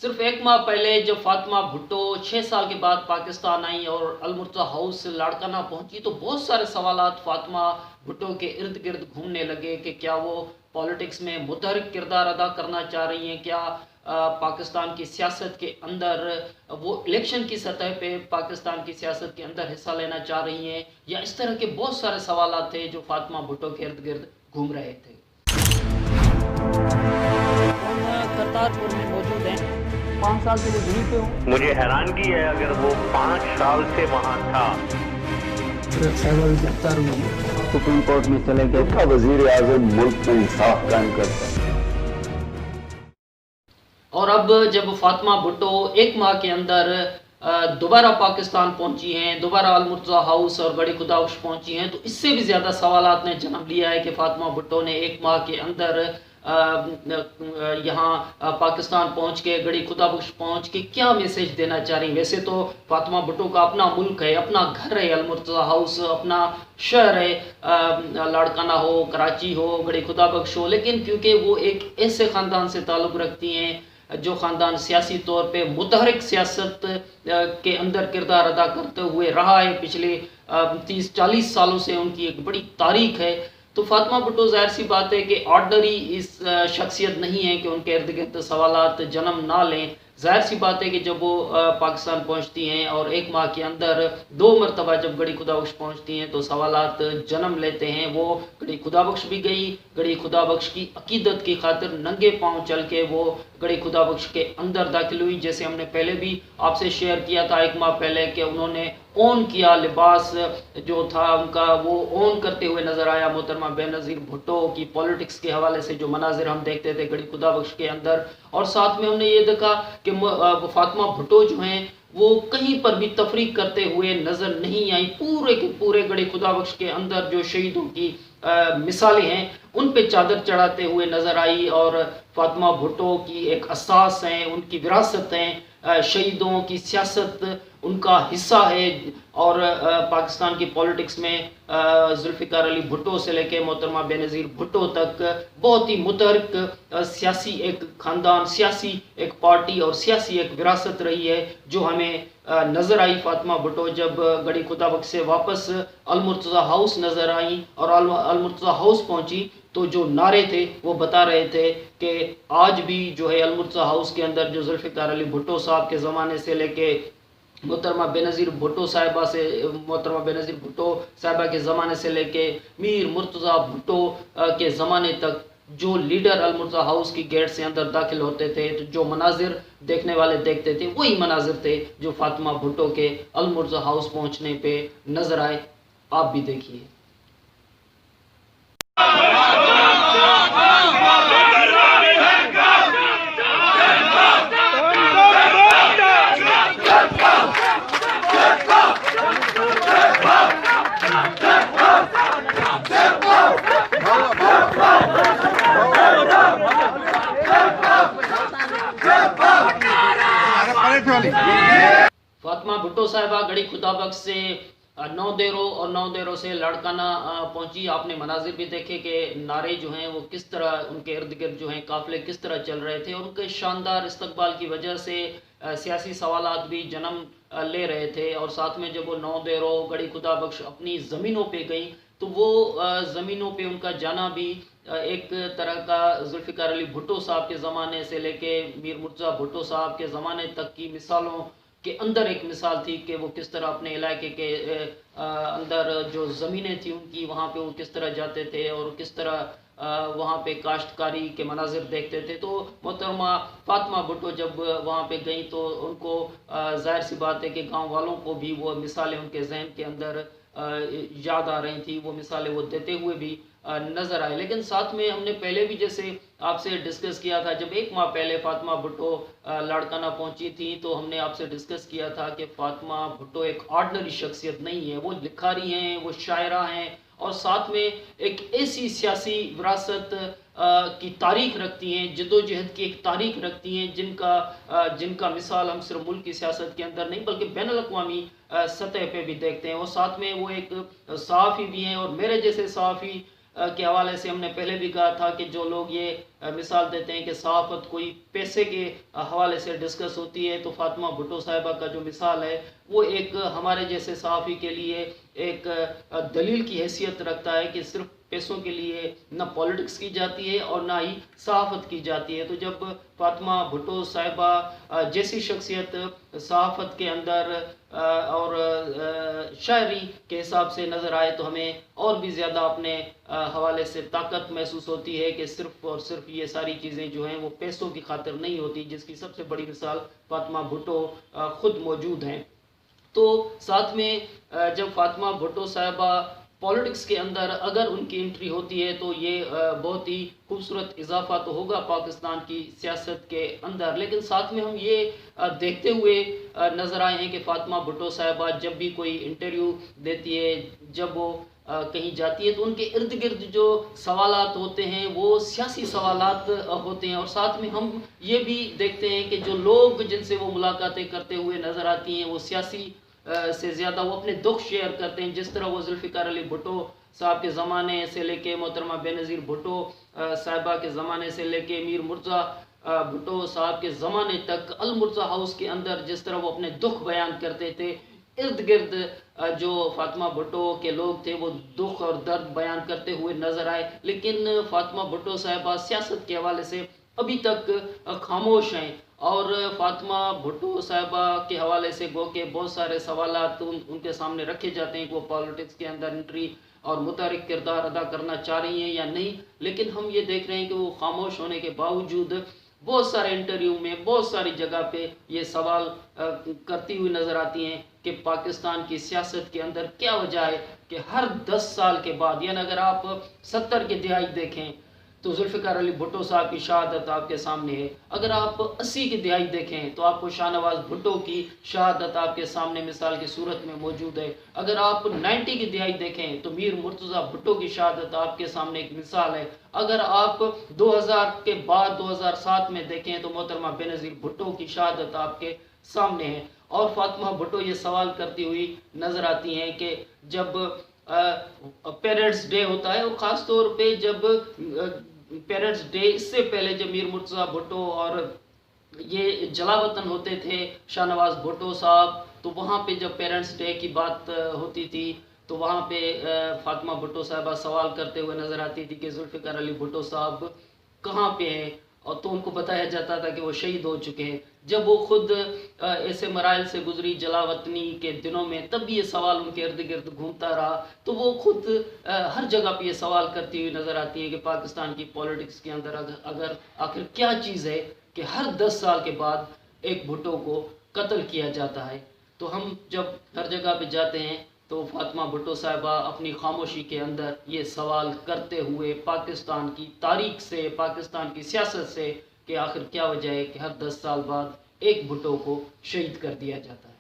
صرف ایک ماہ پہلے جب فاطمہ بھٹو 6 سال کے بعد پاکستان آئی اور المرتضی ہاؤس سے لاڑکانہ پہنچی تو بہت سارے سوالات فاطمہ بھٹو کے ارد گرد گھومنے لگے کہ کیا وہ پالیٹکس میں متحرک کردار ادا کرنا چاہ رہی ہیں، کیا پاکستان کی سیاست کے اندر وہ الیکشن کی سطح پہ پاکستان کی سیاست کے اندر حصہ لینا چاہ رہی ہیں، یا اس طرح کے بہت سارے سوالات تھے جو فاطمہ بھٹو کے ارد گرد گھوم رہے تھے۔ ہم کرتارپور میں موجود ہیں، 5 سال سے وہ یہیں پہ ہوں۔ مجھے حیرانگی ہے اگر وہ 5 سال سے وہاں تھا۔ گرفتار ہوئی، سپریم کورٹ میں چلے گئے تھا۔ وزیر اعظم ملک میں انصاف قائم کرتا ہے۔ اور اب جب فاطمہ بھٹو ایک ماہ کے اندر دوبارہ پاکستان پہنچی ہیں، دوبارہ المرتضی ہاؤس اور گڑھی خدا بخش پہنچی ہیں، تو اس سے بھی زیادہ سوالات نے جنم لیا ہے کہ فاطمہ بھٹو نے ایک ماہ کے اندر یہاں پاکستان پہنچ کے، گڑھی خدا بخش پہنچ کے کیا میسیج دینا چاہ رہی ہیں۔ ویسے تو فاطمہ بھٹو کا اپنا ملک ہے، اپنا گھر ہے، المرتضی ہاؤس اپنا شہر ہے، لاڑکانہ ہو، کراچی ہو، گڑھی خدا بخش ہو، لیکن کیونکہ وہ ایک ایسے خاندان سے تعلق رکھتی ہیں جو خاندان سیاسی طور پہ متحرک سیاست کے اندر کردار ادا کرتے ہوئے رہا ہے، پچھلے 30-40 سالوں سے ان کی ایک بڑی تاریخ ہے، تو فاطمہ بھٹو ظاہر سی بات ہے کہ آرڈنری اس شخصیت نہیں ہے کہ ان کے ارد گرد سوالات جنم نہ لیں۔ ظاہر سی بات ہے کہ جب وہ پاکستان پہنچتی ہیں اور ایک ماہ کے اندر 2 مرتبہ جب گڑھی خدا بخش پہنچتی ہیں تو سوالات جنم لیتے ہیں۔ وہ گڑھی خدا بخش بھی گئی، گڑھی خدا بخش کی عقیدت کی خاطر ننگے پاؤں چل کے وہ گڑھی خدا بخش کے اندر داخل ہوئی، جیسے ہم نے پہلے بھی آپ سے شیئر کیا تھا 1 ماہ پہلے کہ انہوں نے اون کیا، لباس جو تھا ان کا وہ اون کرتے ہوئے نظر آیا۔ محترمہ بے نظیر بھٹو کی پالیٹکس کے حوالے سے جو مناظر ہم دیکھتے تھے گڑھی خدا بخش کے اندر، اور ساتھ میں ہم نے یہ دیکھا کہ فاطمہ بھٹو جو ہیں وہ کہیں پر بھی تفریق کرتے ہوئے نظر نہیں آئی۔ پورے کے پورے گڑھی خدا بخش کے اندر جو شہیدوں کی مثالیں ہیں ان پہ چادر چڑھاتے ہوئے نظر آئی، اور فاطمہ بھٹو کی ایک اساس ہیں، ان کی وراثت ہیں، شہیدوں کی سیاست ان کا حصہ ہے، اور پاکستان کی پالیٹکس میں ذوالفقار علی بھٹو سے لے کے محترمہ بے نظیر بھٹو تک بہت ہی متحرک سیاسی ایک خاندان، سیاسی ایک پارٹی اور سیاسی ایک وراثت رہی ہے، جو ہمیں نظر آئی فاطمہ بھٹو جب گڑھی خدا بخش سے واپس المرتضی ہاؤس نظر آئیں اور المرتضی ہاؤس پہنچی تو جو نعرے تھے وہ بتا رہے تھے کہ آج بھی جو ہے المرتضی ہاؤس کے اندر جو ذوالفقار علی بھٹو صاحب کے زمانے سے لے کے محترمہ بے نظیر بھٹو صاحبہ سے، محترمہ بے نظیر بھٹو صاحبہ کے زمانے سے لے کے میر مرتضی بھٹو کے زمانے تک جو لیڈر المرتضی ہاؤس کی گیٹ سے اندر داخل ہوتے تھے تو جو مناظر دیکھنے والے دیکھتے تھے وہی مناظر تھے جو فاطمہ بھٹو کے المرتضی ہاؤس پہنچنے پہ نظر آئے۔ آپ بھی دیکھیے۔ فاطمہ بھٹو صاحبہ گڑھی خدا بخش سے 9 دیروں اور 9 دیروں سے لاڑکانہ پہنچی۔ آپ نے مناظر بھی دیکھے کہ نعرے جو ہیں وہ کس طرح ان کے ارد گرد جو ہیں قافلے کس طرح چل رہے تھے، اور ان کے شاندار استقبال کی وجہ سے سیاسی سوالات بھی جنم لے رہے تھے، اور ساتھ میں جب وہ 9 دیروں گڑھی خدا بخش اپنی زمینوں پہ گئی تو وہ زمینوں پہ ان کا جانا بھی ایک طرح کا ذوالفقار علی بھٹو صاحب کے زمانے سے لے کے میر مرتضی بھٹو صاحب کے زمانے تک کی مثالوں کے اندر ایک مثال تھی کہ وہ کس طرح اپنے علاقے کے اندر جو زمینیں تھیں ان کی وہاں پہ وہ کس طرح جاتے تھے اور کس طرح وہاں پہ کاشتکاری کے مناظر دیکھتے تھے۔ تو محترمہ فاطمہ بھٹو جب وہاں پہ گئیں تو ان کو ظاہر سی بات ہے کہ گاؤں والوں کو بھی وہ مثالیں ان کے ذہن کے اندر یاد آ رہی تھی، وہ مثالیں وہ دیتے ہوئے بھی نظر آئے۔ لیکن ساتھ میں ہم نے پہلے بھی جیسے آپ سے ڈسکس کیا تھا، جب 1 ماہ پہلے فاطمہ بھٹو لاڑکانہ پہنچی تھی تو ہم نے آپ سے ڈسکس کیا تھا کہ فاطمہ بھٹو ایک آرڈنری شخصیت نہیں ہے، وہ لکھاری ہیں، وہ شاعرہ ہیں، اور ساتھ میں ایک ایسی سیاسی وراثت کی تاریخ رکھتی ہیں، جدوجہد کی ایک تاریخ رکھتی ہیں جن کا مثال ہم صرف ملک کی سیاست کے اندر نہیں بلکہ بین الاقوامی سطح پہ بھی دیکھتے ہیں۔ اور ساتھ میں وہ ایک صحافی بھی ہیں، اور میرے جیسے صحافی کے حوالے سے ہم نے پہلے بھی کہا تھا کہ جو لوگ یہ مثال دیتے ہیں کہ صحافت کوئی پیسے کے حوالے سے ڈسکس ہوتی ہے، تو فاطمہ بھٹو صاحبہ کا جو مثال ہے وہ ایک ہمارے جیسے صحافی کے لیے ایک دلیل کی حیثیت رکھتا ہے کہ صرف پیسوں کے لیے نہ پولیٹکس کی جاتی ہے اور نہ ہی صحافت کی جاتی ہے۔ تو جب فاطمہ بھٹو صاحبہ جیسی شخصیت صحافت کے اندر اور شاعری کے حساب سے نظر آئے تو ہمیں اور بھی زیادہ اپنے حوالے سے طاقت محسوس ہوتی ہے کہ صرف اور صرف یہ ساری چیزیں جو ہیں وہ پیسوں کی خاطر نہیں ہوتی، جس کی سب سے بڑی مثال فاطمہ بھٹو خود موجود ہیں۔ تو ساتھ میں جب فاطمہ بھٹو صاحبہ پولیٹکس کے اندر اگر ان کی انٹری ہوتی ہے تو یہ بہت ہی خوبصورت اضافہ تو ہوگا پاکستان کی سیاست کے اندر، لیکن ساتھ میں ہم یہ دیکھتے ہوئے نظر آئے ہیں کہ فاطمہ بھٹو صاحبہ جب بھی کوئی انٹرویو دیتی ہے، جب وہ کہیں جاتی ہے تو ان کے ارد گرد جو سوالات ہوتے ہیں وہ سیاسی سوالات ہوتے ہیں، اور ساتھ میں ہم یہ بھی دیکھتے ہیں کہ جو لوگ جن سے وہ ملاقاتیں کرتے ہوئے نظر آتی ہیں وہ سیاسی سے زیادہ وہ اپنے دکھ شیئر کرتے ہیں، جس طرح وہ ذوالفقار علی بھٹو صاحب کے زمانے سے لے کے محترمہ بے نظیر بھٹو صاحبہ کے زمانے سے لے کے میر مرزا بھٹو صاحب کے زمانے تک المرزا ہاؤس کے اندر جس طرح وہ اپنے دکھ بیان کرتے تھے، ارد گرد جو فاطمہ بھٹو کے لوگ تھے وہ دکھ اور درد بیان کرتے ہوئے نظر آئے، لیکن فاطمہ بھٹو صاحبہ سیاست کے حوالے سے ابھی تک خاموش ہیں، اور فاطمہ بھٹو صاحبہ کے حوالے سے گو کہ بہت سارے سوالات ان کے سامنے رکھے جاتے ہیں کہ وہ پالیٹکس کے اندر انٹری اور متحرک کردار ادا کرنا چاہ رہی ہیں یا نہیں، لیکن ہم یہ دیکھ رہے ہیں کہ وہ خاموش ہونے کے باوجود بہت سارے انٹرویو میں بہت ساری جگہ پہ یہ سوال کرتی ہوئی نظر آتی ہیں کہ پاکستان کی سیاست کے اندر کیا وجہ ہے کہ ہر 10 سال کے بعد، یعنی اگر آپ 70 کی دہائی دیکھیں تو ذوالفقار علی بھٹو صاحب کی شہادت آپ کے سامنے ہے، اگر آپ 80 کی دہائی دیکھیں تو آپ کو شاہ نواز بھٹو کی شہادت آپ کے سامنے مثال کی صورت میں موجود ہے، اگر آپ 90 کی دہائی دیکھیں تو میر مرتضیٰ بھٹو کی شہادت آپ کے سامنے ایک مثال ہے، اگر آپ 2000 کے بعد 2007 میں دیکھیں تو محترمہ بے نظیر بھٹو کی شہادت آپ کے سامنے ہے، اور فاطمہ بھٹو یہ سوال کرتی ہوئی نظر آتی ہیں کہ جب پیرنٹس ڈے ہوتا ہے، اور خاص طور پہ جب پیرنٹس ڈے اس سے پہلے جب میر مرتضیٰ بھٹو اور یہ جلا وطن ہوتے تھے شاہ نواز بھٹو صاحب، تو وہاں پہ جب پیرنٹس ڈے کی بات ہوتی تھی تو وہاں پہ فاطمہ بھٹو صاحبہ سوال کرتے ہوئے نظر آتی تھی کہ ذوالفقار علی بھٹو صاحب کہاں پہ ہیں، اور تو ان کو بتایا جاتا تھا کہ وہ شہید ہو چکے ہیں۔ جب وہ خود ایسے مراحل سے گزری جلا وطنی کے دنوں میں، تب بھی یہ سوال ان کے ارد گرد گھومتا رہا، تو وہ خود ہر جگہ پہ یہ سوال کرتی ہوئی نظر آتی ہے کہ پاکستان کی پولیٹکس کے اندر اگر آخر کیا چیز ہے کہ ہر 10 سال کے بعد ایک بھٹو کو قتل کیا جاتا ہے۔ تو ہم جب ہر جگہ پہ جاتے ہیں تو فاطمہ بھٹو صاحبہ اپنی خاموشی کے اندر یہ سوال کرتے ہوئے پاکستان کی تاریخ سے، پاکستان کی سیاست سے، کہ آخر کیا وجہ ہے کہ ہر 10 سال بعد ایک بھٹو کو شہید کر دیا جاتا ہے۔